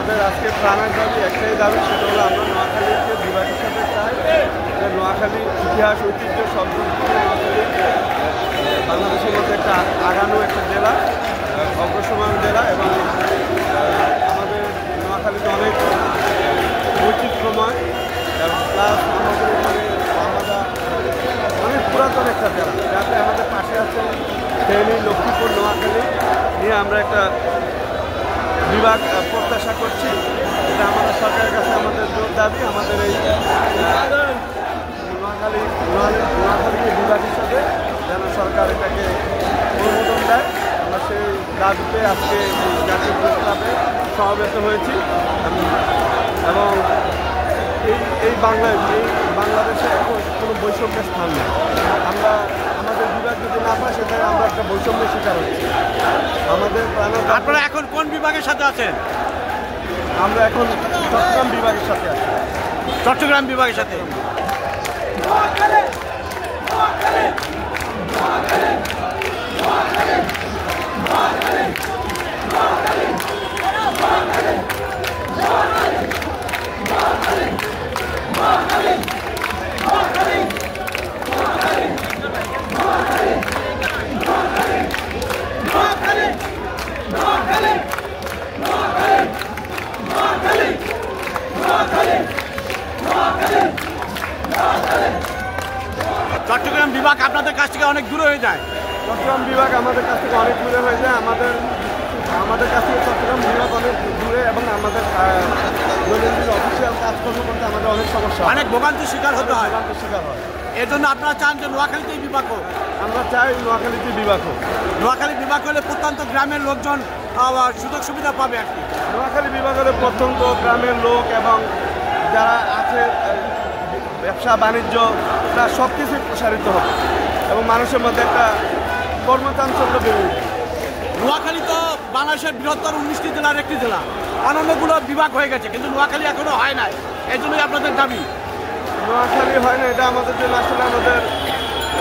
আমাদের আজকে প্রাণের দাবি একটাই দাবি, সেটা হলো আমরা নোয়াখালীকে বিভাগ হিসাবে চাই। নোয়াখালী ইতিহাস ঐতিহ্য সমৃদ্ধ, নোয়াখালী বাংলাদেশের মধ্যে একটা আগানো একটা জেলা, অগ্রসমান জেলা, এবং আমাদের নোয়াখালীতে অনেক বৈচিত্র্যময় প্লাস আমাদের এখানে অনেক পুরাতন একটা জেলা, যাতে আমাদের পাশে আছে ফেনী, লক্ষ্মীপুর, নোয়াখালী নিয়ে আমরা একটা বিভাগ প্রত্যাশা করছি। এটা আমাদের সরকারের কাছে আমাদের জোর দাবি। আমাদের এই নোয়াখালীকে বিভাগ হিসাবে যেন সরকার এটাকে অনুমোদন দেয়, আমরা সেই দাবিতে আজকে জাতীয় প্রেস ক্লাবে সমাবেত হয়েছি। এবং এই বাংলাদেশে এখন কোনো বৈষম্যের স্থান নেই। আমাদের বিভাগ যদি না পাই, সেখানে আমরা একটা বৈষম্যের শিকার হচ্ছি। আপনারা এখন কোন বিভাগের সাথে আছেন? আমরা এখন চট্টগ্রাম বিভাগের সাথে আছি। চট্টগ্রাম বিভাগের সাথে। চট্টগ্রাম বিভাগ আপনাদের কাছ থেকে অনেক দূরে হয়ে যায়। চট্টগ্রাম বিভাগ আমাদের কাছ থেকে অনেক দূরে হয়ে যায়। আমাদের কাছ থেকে চট্টগ্রাম বিভাগ অনেক দূরে, এবং আমাদের দৈনন্দিন অফিসিয়াল কাজকর্ম করতে আমাদের অনেক সমস্যা, অনেক ভোগান্তির শিকার হতে হয়। হয়। এর জন্য আপনারা চান যে নোয়াখালীতেই বিভাগ হোক? আমরা চাই নোয়াখালীতে বিভাগ হোক। নোয়াখালী বিভাগ হলে প্রত্যন্ত গ্রামের লোকজন সুযোগ সুবিধা পাবে আর কি। নোয়াখালী বিভাগ হলে প্রত্যন্ত গ্রামের লোক এবং যারা আছে ব্যবসা বাণিজ্য, তার সব কিছুই প্রসারিত হবে এবং মানুষের মধ্যে একটা কর্মচাঞ্চল্য বেড়ে উঠবে। নোয়াখালী তো বাংলাদেশের বৃহত্তর 19টি জেলার একটি জেলা, অন্যান্যগুলো বিভাগ হয়ে গেছে, কিন্তু নোয়াখালী এখনো হয় নাই। এই জন্যই আপনাদের দাবি। নোয়াখালী হয় না, এটা আমাদের জন্য আসলে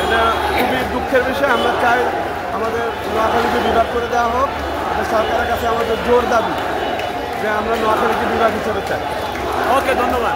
এটা খুবই দুঃখের বিষয়। আমরা চাই আমাদের নোয়াখালীকে বিভাগ করে দেওয়া হোক। এটা সরকারের কাছে আমাদের জোর দাবি যে আমরা নোয়াখালীকে বিভাগ হিসেবে চাই। ওকে, ধন্যবাদ।